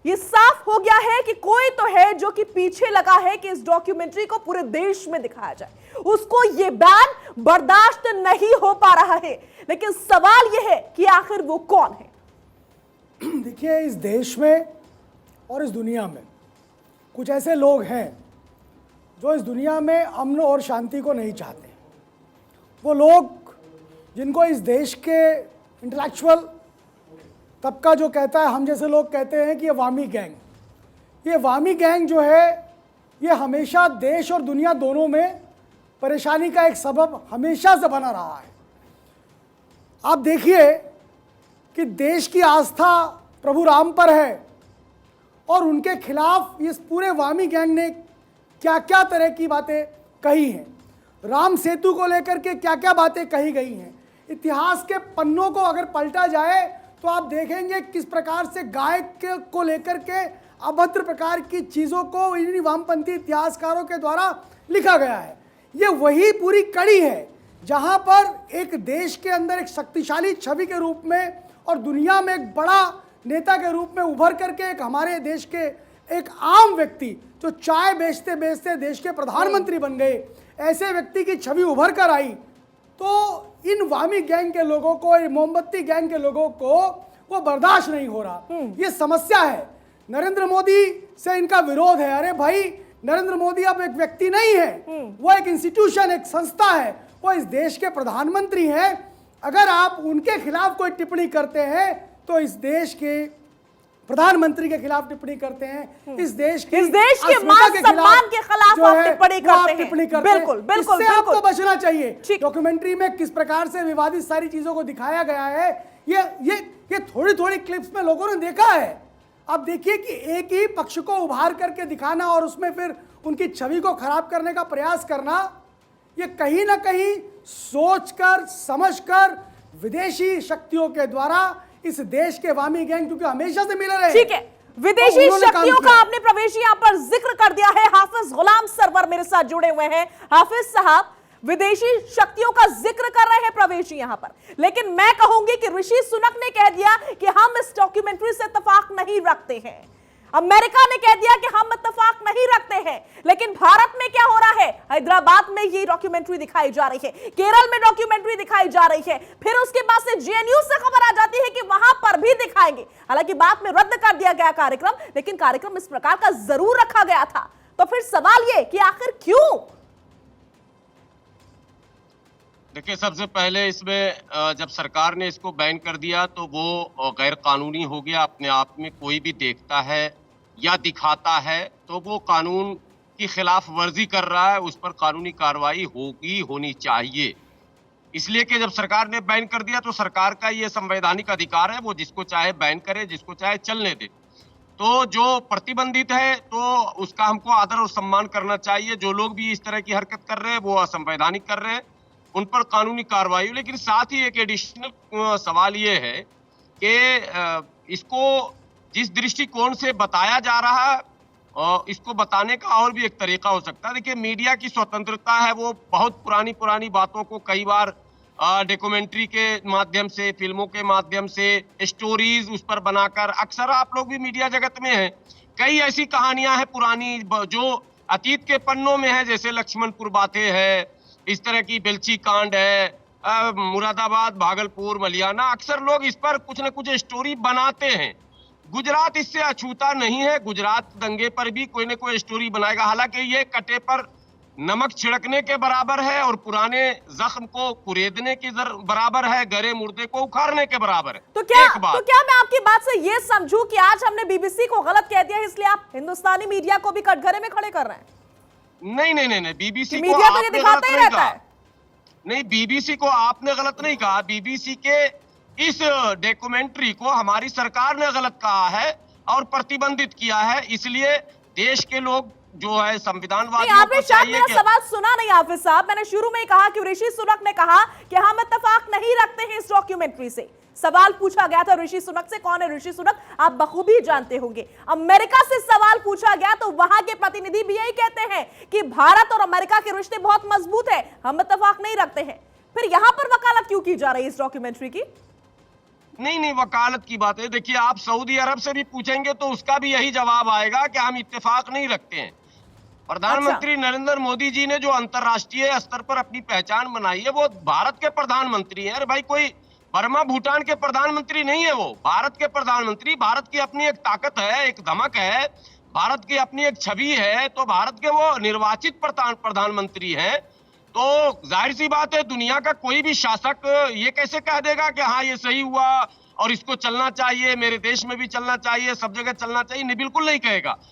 ये साफ हो गया है कि कोई तो है जो कि पीछे लगा है कि इस डॉक्यूमेंट्री को पूरे देश में दिखाया जाए। उसको ये बैन बर्दाश्त नहीं हो पा रहा है, लेकिन सवाल यह है कि आखिर वो कौन है। देखिए, इस देश में और इस दुनिया में कुछ ऐसे लोग हैं जो इस दुनिया में अमन और शांति को नहीं चाहते। वो लोग जिनको इस देश के इंटेलेक्चुअल तबका जो कहता है, हम जैसे लोग कहते हैं कि ये वामी गैंग जो है, ये हमेशा देश और दुनिया दोनों में परेशानी का एक सबब हमेशा से बना रहा है। आप देखिए कि देश की आस्था प्रभु राम पर है और उनके खिलाफ इस पूरे वामी गैंग ने क्या क्या तरह की बातें कही हैं। राम सेतु को लेकर के क्या क्या बातें कही गई हैं। इतिहास के पन्नों को अगर पलटा जाए तो आप देखेंगे किस प्रकार से गाय को लेकर के अभद्र प्रकार की चीज़ों को इन वामपंथी इतिहासकारों के द्वारा लिखा गया है। ये वही पूरी कड़ी है जहां पर एक देश के अंदर एक शक्तिशाली छवि के रूप में और दुनिया में एक बड़ा नेता के रूप में उभर करके एक हमारे देश के एक आम व्यक्ति जो चाय बेचते बेचते देश के प्रधानमंत्री बन गए, ऐसे व्यक्ति की छवि उभर कर आई, तो इन वामी गैंग के लोगों को, मोमबत्ती गैंग के लोगों को वो बर्दाश्त नहीं हो रहा। ये समस्या है। नरेंद्र मोदी से इनका विरोध है। अरे भाई, नरेंद्र मोदी अब एक व्यक्ति नहीं है, वो एक इंस्टीट्यूशन, एक संस्था है। वो इस देश के प्रधानमंत्री हैं। अगर आप उनके खिलाफ कोई टिप्पणी करते हैं तो इस देश के प्रधानमंत्री के खिलाफ टिप्पणी करते हैं, इस देश के मान सम्मान के खिलाफ आप टिप्पणी करते हैं। बिल्कुल बिल्कुल, आपको बचना चाहिए। डॉक्यूमेंट्री में किस प्रकार से विवादित सारी चीजों को दिखाया गया है, ये थोड़ी थोड़ी क्लिप्स में लोगों ने देखा है। आप देखिए कि एक ही पक्ष को उभार करके दिखाना और उसमें फिर उनकी छवि को खराब करने का प्रयास करना, ये कहीं ना कहीं सोचकर समझकर विदेशी शक्तियों के द्वारा इस देश के वामी गैंग, क्योंकि हमेशा से मिले रहे। ठीक है, विदेशी शक्तियों का आपने प्रवेश यहां पर जिक्र कर दिया है। हाफिज गुलाम सरवर मेरे साथ जुड़े हुए हैं। हाफिज साहब, विदेशी शक्तियों का जिक्र कर रहे हैं प्रवेश यहां पर, लेकिन मैं कहूंगी कि ऋषि सुनक ने कह दिया कि हम इस डॉक्यूमेंट्री से इत्तेफाक नहीं रखते हैं। अमेरिका ने कह दिया कि हम इत्तेफाक नहीं रखते हैं। लेकिन भारत में क्या हो रहा है? हैदराबाद में ये डॉक्यूमेंट्री दिखाई जा रही है, केरल में डॉक्यूमेंट्री दिखाई जा रही है, फिर उसके बाद से जेएनयू से खबर आ जाती है कि वहां पर भी दिखाएंगे। हालांकि बाद में रद्द कर दिया गया कार्यक्रम, लेकिन कार्यक्रम इस प्रकार का जरूर रखा गया था। तो फिर सवाल ये कि आखिर क्यों? देखिए, सबसे पहले इसमें जब सरकार ने इसको बैन कर दिया तो वो गैर कानूनी हो गया। अपने आप में कोई भी देखता है या दिखाता है तो वो कानून की खिलाफ वर्जी कर रहा है, उस पर कानूनी कार्रवाई होनी चाहिए। इसलिए कि जब सरकार ने बैन कर दिया तो सरकार का ये संवैधानिक अधिकार है, वो जिसको चाहे बैन करे, जिसको चाहे चलने दे। तो जो प्रतिबंधित है तो उसका हमको आदर और सम्मान करना चाहिए। जो लोग भी इस तरह की हरकत कर रहे हैं वो असंवैधानिक कर रहे हैं, उन पर कानूनी कार्रवाई। लेकिन साथ ही एक एडिशनल सवाल ये है कि इसको जिस दृष्टिकोण से बताया जा रहा है, इसको बताने का और भी एक तरीका हो सकता है। देखिए, मीडिया की स्वतंत्रता है, वो बहुत पुरानी बातों को कई बार डॉक्यूमेंट्री के माध्यम से, फिल्मों के माध्यम से, स्टोरीज उस पर बनाकर, अक्सर आप लोग भी मीडिया जगत में हैं, कई ऐसी कहानियां हैं पुरानी जो अतीत के पन्नों में है, जैसे लक्ष्मणपुर बातें है, इस तरह की बेलची कांड है, मुरादाबाद, भागलपुर, मलियाना। अक्सर लोग इस पर कुछ न कुछ स्टोरी बनाते हैं। गुजरात इससे अछूता नहीं है। गुजरात दंगे पर भी कोई न कोई स्टोरी बनाएगा। हालांकि ये कटे पर नमक छिड़कने के बराबर है और पुराने जख्म को कुरेदने के बराबर है, गरे मुर्दे को उखाड़ने के बराबर है। तो क्या मैं आपकी बात से ये समझूं कि आज हमने बीबीसी को गलत कह दिया, इसलिए आप हिंदुस्तानी मीडिया को भी कटघरे में खड़े कर रहे हैं? नहीं, बीबीसी को आपने गलत नहीं कहा। नहीं, बीबीसी को आपने गलत नहीं कहा। बीबीसी के इस डॉक्यूमेंट्री को हमारी सरकार ने गलत कहा है और प्रतिबंधित किया है। इसलिए देश के लोग जो है संविधानवादी, आपने शायद मेरा सवाल सुना नहीं हाफिज साहब। मैंने शुरू में ही कहा कि ऋषि सुनक ने कहा कि हम इत्तेफाक नहीं रखते हैं इस डॉक्यूमेंट्री से। सवाल पूछा गया था ऋषि सुनक से। कौन है ऋषि सुनक? आप बखूबी जानते होंगे। अमेरिका से सवाल पूछा गया तो वहां के प्रतिनिधि भी यही कहते हैं कि भारत और अमेरिका के रिश्ते बहुत मजबूत है, हम इत्तेफाक नहीं रखते हैं। फिर यहां पर वकालत क्यों की जा रही है इस डॉक्यूमेंट्री की? नहीं नहीं, वकालत की बात है। देखिए, आप सऊदी अरब से भी पूछेंगे तो उसका भी यही जवाब आएगा कि हम इत्तेफाक नहीं रखते हैं। प्रधानमंत्री नरेंद्र मोदी जी ने जो अंतर्राष्ट्रीय स्तर पर अपनी पहचान बनाई है, वो भारत के प्रधानमंत्री हैं। अरे भाई, कोई बर्मा भूटान के प्रधानमंत्री नहीं है, वो भारत के प्रधानमंत्री। भारत की अपनी एक ताकत है, एक धमक है, भारत की अपनी एक छवि है, तो भारत के वो निर्वाचित प्रधानमंत्री हैं। तो जाहिर सी बात है, दुनिया का कोई भी शासक ये कैसे कह देगा कि हाँ ये सही हुआ और इसको चलना चाहिए, मेरे देश में भी चलना चाहिए, सब जगह चलना चाहिए? नहीं, बिल्कुल नहीं कहेगा।